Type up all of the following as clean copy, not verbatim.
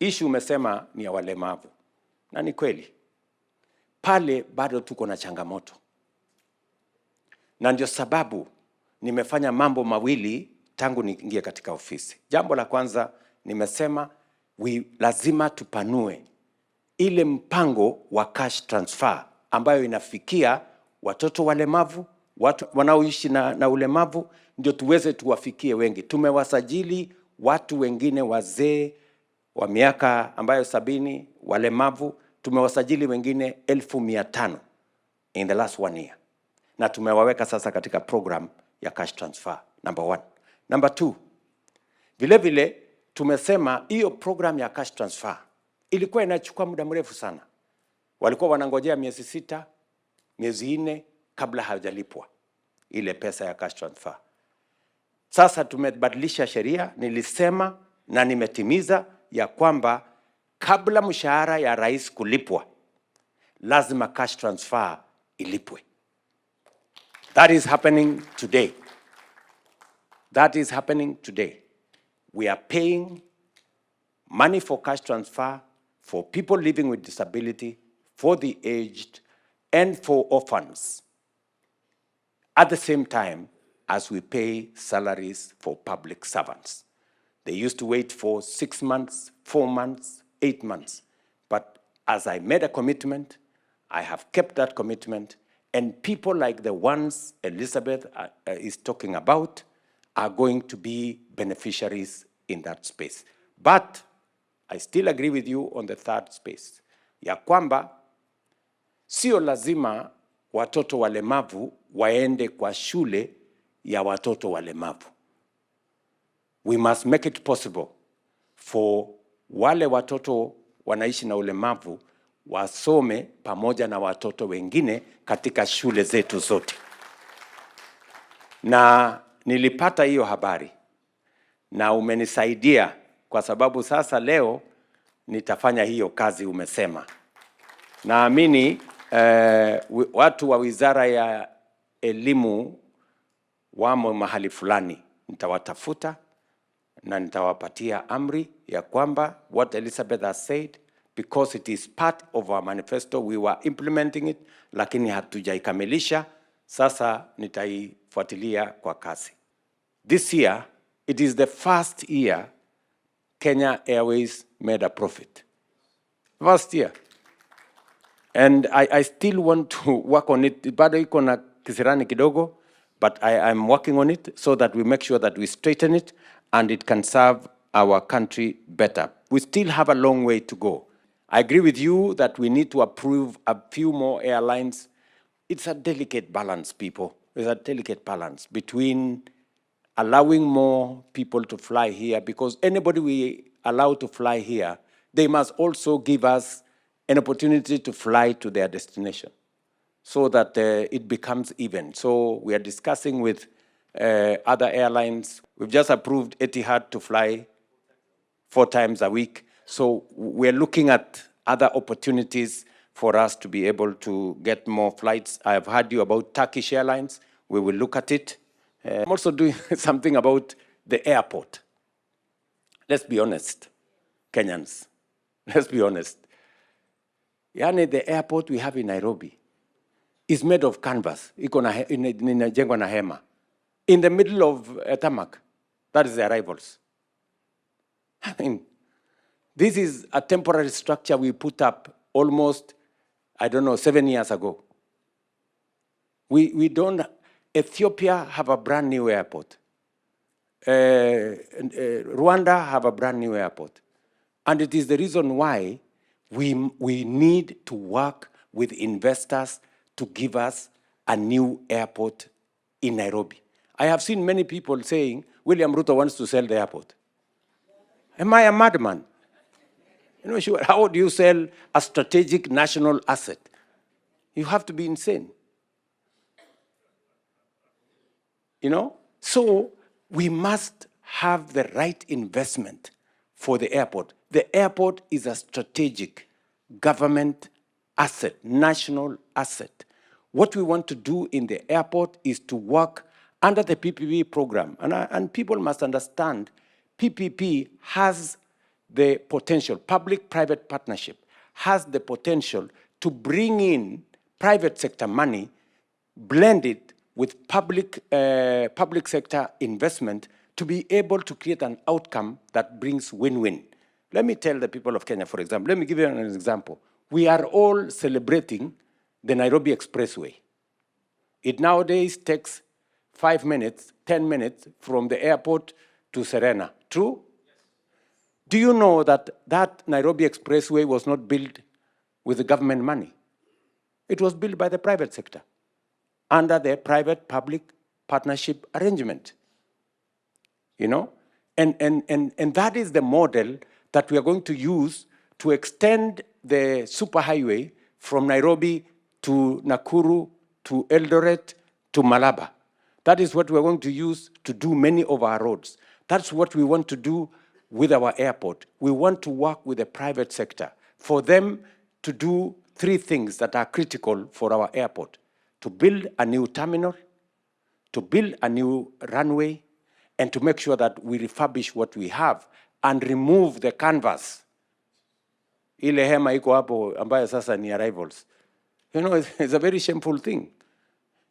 issue umesema ni ya walemavu. Na ni kweli. Pale bado tuko na changamoto. Na ndio sababu nimefanya mambo mawili tangu niingie katika ofisi. Jambo la kwanza nimesema lazima tupanue ile mpango wa cash transfer ambayo inafikia watoto walemavu, watu wanaoishi na ulemavu, ndio tuweze tuwafikie wengi. Tumewasajili watu wengine wazee wa miaka ambayo 70, walemavu, tumewasajili wengine 1500 in the last 1 year. Na tumewaweka sasa katika program ya cash transfer, number 1. Number 2, vile vile tumesema hiyo program ya cash transfer ilikuwa inachukua muda mrefu sana. Walikuwa wanangojea miezi 6, miezi 4 kabla hajalipwa ile pesa ya cash transfer. Sasa tumebadilisha sheria, nilisema na nimetimiza ya kwamba kabla mshahara ya rais kulipwa, lazima cash transfer ilipwe. That is happening today. That is happening today. We are paying money for cash transfer for people living with disability, for the aged, and for orphans, at the same time as we pay salaries for public servants. They used to wait for 6 months, 4 months, 8 months. But as I made a commitment, I have kept that commitment, and people like the ones Elizabeth is talking about are going to be beneficiaries in that space. But I still agree with you on the third space, ya kwamba sio lazima watoto walemavu waende kwa shule ya watoto walemavu. We must make it possible for wale watoto wanaishi na ulemavu wasome pamoja na watoto wengine katika shule zetu zote. Na nilipata hiyo habari na umenisaidia, kwa sababu sasa leo nitafanya hiyo kazi umesema. Naamini watu wa Wizara ya Elimu wamo mahali fulani, nitawatafuta na nitawapatia amri ya kwamba what Elizabeth has said, because it is part of our manifesto, we were implementing it, lakini hatujaikamilisha. Sasa nitaifuatilia kwa kasi. This year, it is the first year Kenya Airways made a profit. First year. And I still want to work on it. Bado iko na kisirani kidogo, but I'm working on it so that we make sure that we straighten it and it can serve our country better. We still have a long way to go. I agree with you that we need to approve a few more airlines. It's a delicate balance, people. It's a delicate balance between allowing more people to fly here, because anybody we allow to fly here, they must also give us an opportunity to fly to their destination so that it becomes even. So we are discussing with other airlines. We've just approved Etihad to fly 4 times a week. So we're looking at other opportunities for us to be able to get more flights. I have heard you about Turkish Airlines. We will look at it. I'm also doing something about the airport. Let's be honest, Kenyans. Let's be honest. Yani, the airport we have in Nairobi is made of canvas. Inajengwa na hema. In the middle of tarmac. That is the arrivals. I mean, this is a temporary structure we put up almost, 7 years ago. We don't. Ethiopia have a brand new airport. Rwanda have a brand new airport. And it is the reason why we need to work with investors to give us a new airport in Nairobi. I have seen many people saying, William Ruto wants to sell the airport. Am I a madman? Sure, how do you sell a strategic national asset? You have to be insane. So we must have the right investment for the airport. The airport is a strategic government asset, national asset. What we want to do in the airport is to work under the PPP program. And people must understand, PPP has the potential, public-private partnership has the potential to bring in private sector money, blend it with public sector investment to be able to create an outcome that brings win-win. Let me tell the people of Kenya, for example, let me give you an example. We are all celebrating the Nairobi Expressway. It nowadays takes 5 minutes, 10 minutes from the airport to Serena. True? Do you know that that Nairobi Expressway was not built with the government money? It was built by the private sector under the private-public partnership arrangement. You know? And that is the model that we are going to use to extend the superhighway from Nairobi to Nakuru, to Eldoret, to Malaba. That is what we're going to use to do many of our roads. That's what we want to do with our airport. We want to work with the private sector for them to do 3 things that are critical for our airport: to build a new terminal, to build a new runway, and to make sure that we refurbish what we have and remove the canvas. Ile hema iko hapo ambayo sasa ni arrivals. You know, it's a very shameful thing.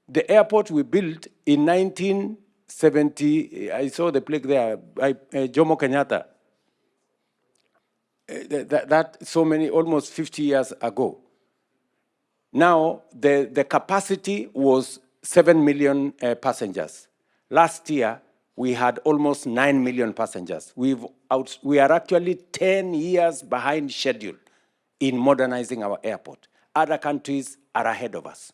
The airport we built in 1970, I saw the plaque there, Jomo Kenyatta. That so many, almost 50 years ago. Now, the capacity was 7 million passengers. Last year, we had almost 9 million passengers. We are actually 10 years behind schedule in modernizing our airport. Other countries are ahead of us.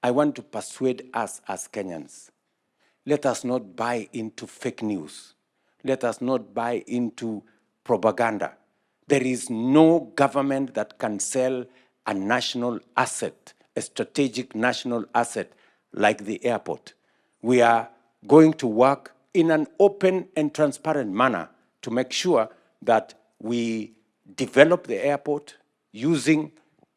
I want to persuade us as Kenyans. Let us not buy into fake news. Let us not buy into propaganda. There is no government that can sell a national asset, a strategic national asset like the airport. We are going to work in an open and transparent manner to make sure that we develop the airport using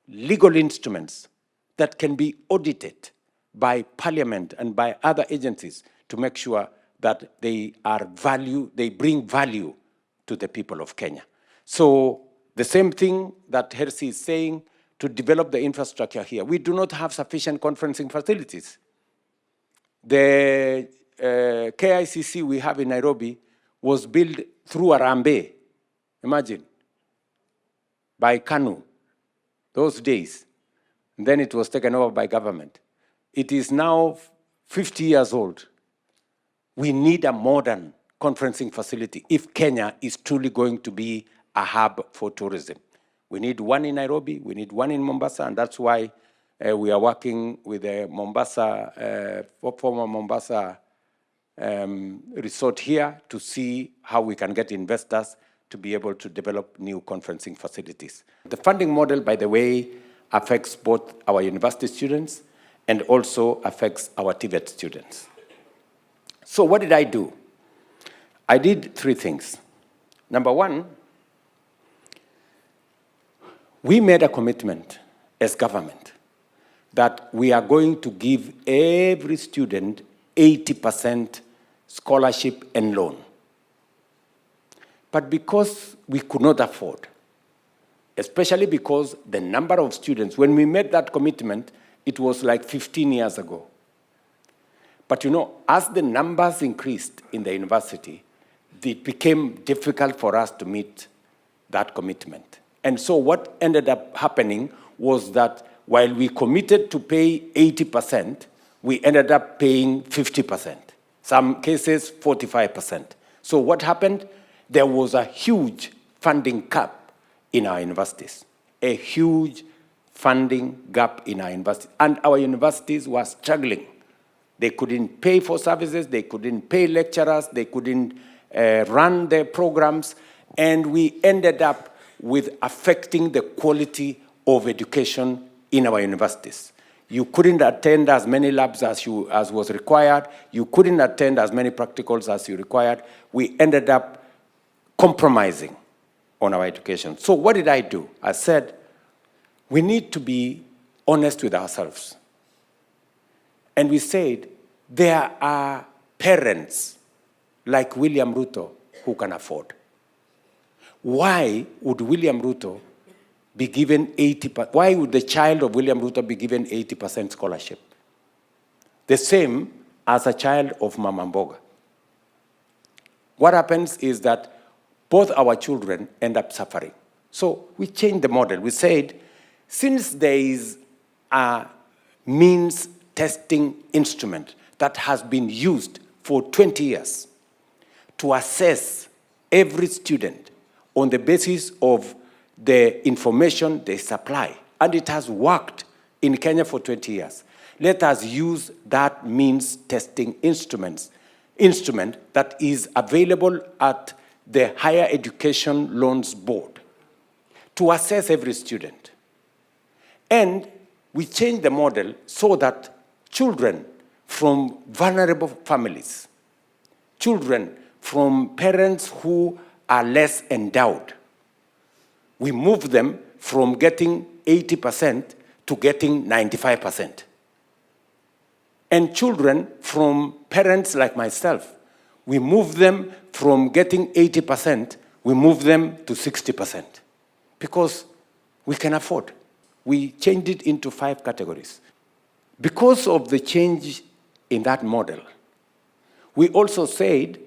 legal instruments that can be audited by Parliament and by other agencies to make sure that they bring value to the people of Kenya. So the same thing that Hersi is saying, to develop the infrastructure here. We do not have sufficient conferencing facilities. The KICC we have in Nairobi was built through Arambe, imagine, by KANU, those days. And then it was taken over by government. It is now 50 years old. We need a modern conferencing facility if Kenya is truly going to be a hub for tourism. We need one in Nairobi, we need one in Mombasa, and that's why we are working with the Mombasa, former Mombasa resort here to see how we can get investors to be able to develop new conferencing facilities. The funding model, by the way, affects both our university students and also affects our TVET students. So what did I do? I did 3 things. Number 1, we made a commitment as government that we are going to give every student 80% scholarship and loan. But because we could not afford, especially because the number of students, when we made that commitment, it was like 15 years ago. But you know, as the numbers increased in the university, it became difficult for us to meet that commitment. And so what ended up happening was that while we committed to pay 80%, we ended up paying 50%, some cases 45%. So what happened? There was a huge funding gap in our universities, a huge funding gap in our universities. And our universities were struggling. They couldn't pay for services, they couldn't pay lecturers, they couldn't run their programs, and we ended up with affecting the quality of education in our universities. You couldn't attend as many labs as was required. You couldn't attend as many practicals as you required. We ended up compromising on our education. So what did I do? I said, we need to be honest with ourselves. And we said, there are parents like William Ruto who can afford. Why would William Ruto be given 80%? Why would the child of William Ruto be given 80% scholarship? The same as a child of Mama Mboga. What happens is that both our children end up suffering. So we changed the model. We said, since there is a means testing instrument that has been used for 20 years to assess every student on the basis of the information they supply, and it has worked in Kenya for 20 years. Let us use that means testing instrument that is available at the Higher Education Loans Board to assess every student. And we changed the model so that children from vulnerable families, children from parents who are less endowed, we move them from getting 80% to getting 95%. And children from parents like myself, we move them from getting 80%, we move them to 60%. Because we can afford. We changed it into 5 categories. Because of the change in that model, we also said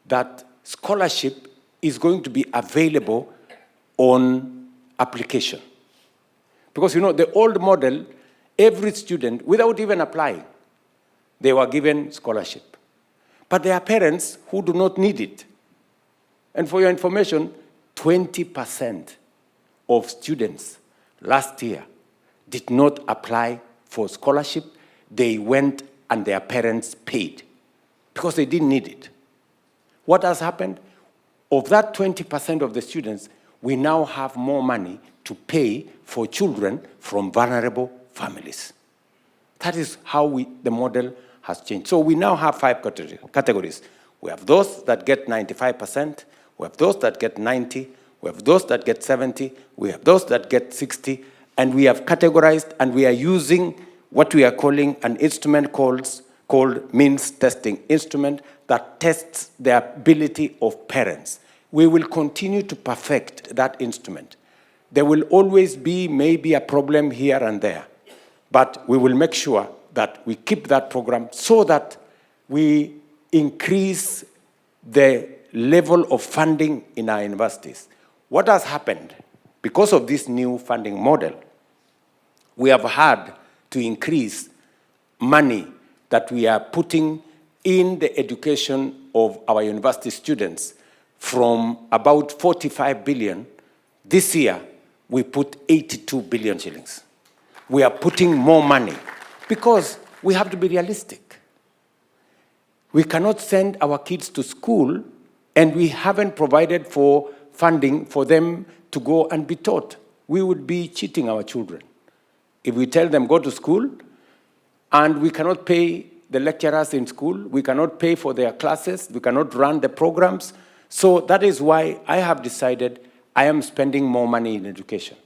that scholarship is going to be available on application. Because the old model, every student, without even applying, they were given scholarship. But there are parents who do not need it. And for your information, 20% of students last year did not apply for scholarship. They went and their parents paid because they didn't need it. What has happened? Of that 20% of the students, we now have more money to pay for children from vulnerable families. That is how the model has changed. So we now have 5 categories. We have those that get 95%, we have those that get 90%, we have those that get 70%, we have those that get 60%, and we have categorized, and we are using what we are calling an instrument called means testing instrument that tests the ability of parents. We will continue to perfect that instrument. There will always be maybe a problem here and there, but we will make sure that we keep that program so that we increase the level of funding in our universities. What has happened? Because of this new funding model, we have had to increase money that we are putting in the education of our university students from about 45 billion. This year, we put 82 billion shillings. We are putting more money because we have to be realistic. We cannot send our kids to school and we haven't provided for funding for them to go and be taught. We would be cheating our children. If we tell them go to school and we cannot pay the lecturers in school, we cannot pay for their classes, we cannot run the programs. So that is why I have decided I am spending more money in education.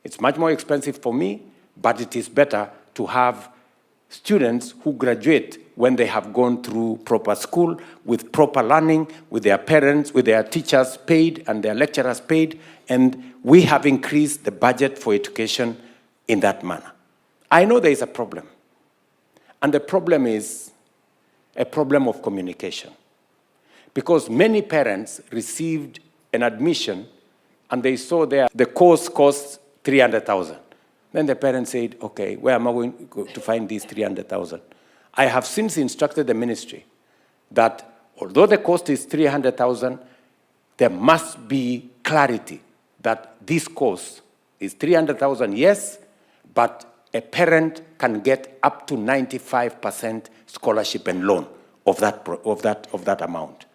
It's much more expensive for me, but it is better to have students who graduate when they have gone through proper school, with proper learning, with their parents, with their teachers paid and their lecturers paid, and we have increased the budget for education in that manner. I know there is a problem, and the problem is a problem of communication. Because many parents received an admission and they saw there the course costs 300,000. Then the parents said, okay, where am I going to find these 300,000? I have since instructed the ministry that although the cost is 300,000, there must be clarity that this course is 300,000, yes, but a parent can get up to 95% scholarship and loan of that amount.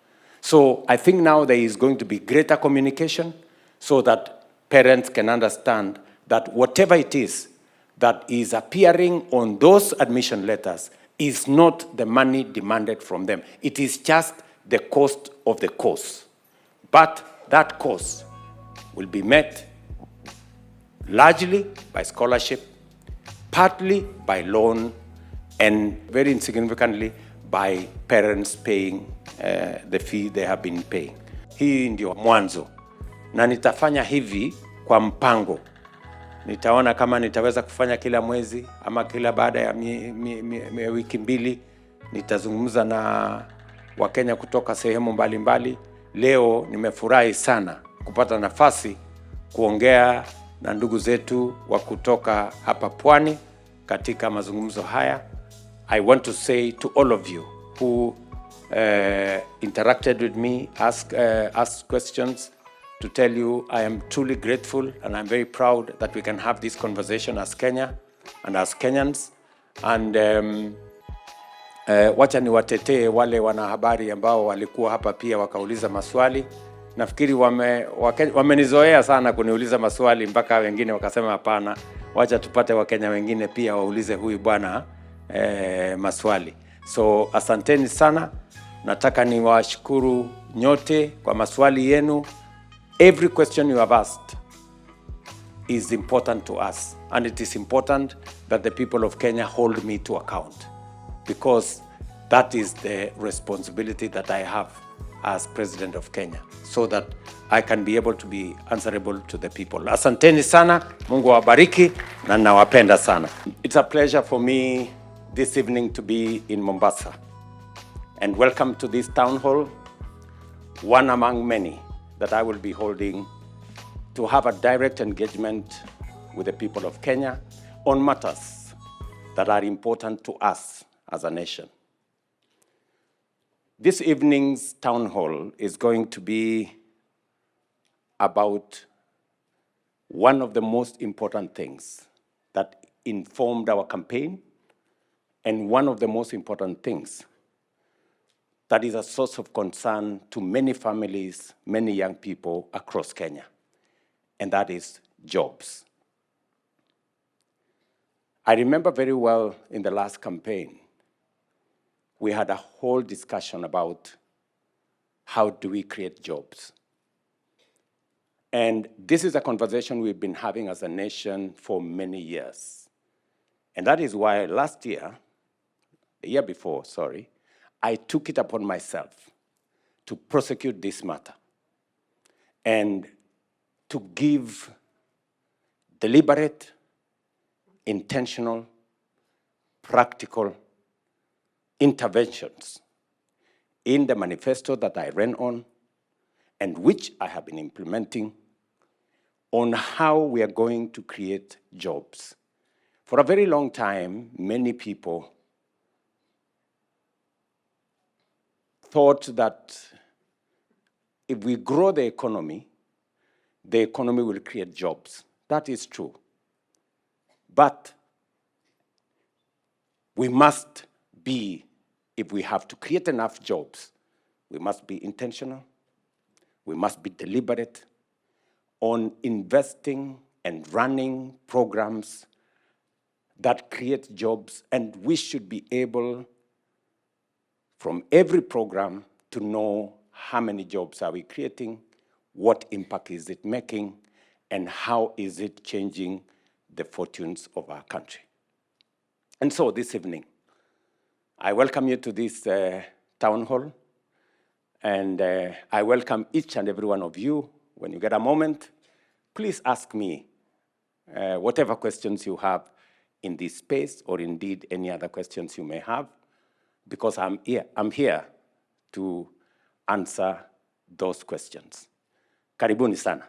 So I think now there is going to be greater communication so that parents can understand that whatever it is that is appearing on those admission letters is not the money demanded from them. It is just the cost of the course. But that course will be met largely by scholarship, partly by loan, and very insignificantly by parents paying the fee they have been paying. Hii ndio mwanzo na nitafanya hivi kwa mpango. Nitaona kama nitaweza kufanya kila mwezi ama kila baada ya wiki mbili. Nitazungumza na Wakenya kutoka sehemu mbalimbali. Leo nimefurahi sana kupata nafasi kuongea na ndugu zetu wa kutoka hapa Pwani katika mazungumzo haya. I want to say to all of you who interacted with me, asked questions, to tell you I am truly grateful and I'm very proud that we can have this conversation as Kenya and as Kenyans. And wacha niwatetee wale wanahabari ambao walikuwa hapa pia wakauliza maswali. Nafikiri wamenizoea sana kuniuliza maswali mpaka wengine wakasema hapana, wacha tupate Wakenya wengine pia waulize huyu bwana maswali. So asanteni sana. Nataka niwashukuru nyote kwa maswali yenu. Every question you have asked is important to us, and it is important that the people of Kenya hold me to account, because that is the responsibility that I have as President of Kenya, so that I can be able to be answerable to the people. Asanteni sana, Mungu awabariki na nawapenda sana. It's a pleasure for me this evening to be in Mombasa, and welcome to this town hall, one among many that I will be holding to have a direct engagement with the people of Kenya on matters that are important to us as a nation. This evening's town hall is going to be about one of the most important things that informed our campaign, and one of the most important things that is a source of concern to many families, many young people across Kenya, and that is jobs. I remember very well in the last campaign, we had a whole discussion about how do we create jobs. And this is a conversation we've been having as a nation for many years. And that is why last year, the year before, sorry, I took it upon myself to prosecute this matter and to give deliberate, intentional, practical interventions in the manifesto that I ran on, and which I have been implementing, on how we are going to create jobs. For a very long time, many people thought that if we grow the economy will create jobs. That is true. But we must be, if we have to create enough jobs, we must be intentional, we must be deliberate on investing and running programs that create jobs, and we should be able from every program to know how many jobs are we creating, what impact is it making, and how is it changing the fortunes of our country. And so this evening, I welcome you to this town hall, and I welcome each and every one of you. When you get a moment, please ask me whatever questions you have in this space, or indeed any other questions you may have, because I'm here to answer those questions. Karibuni sana.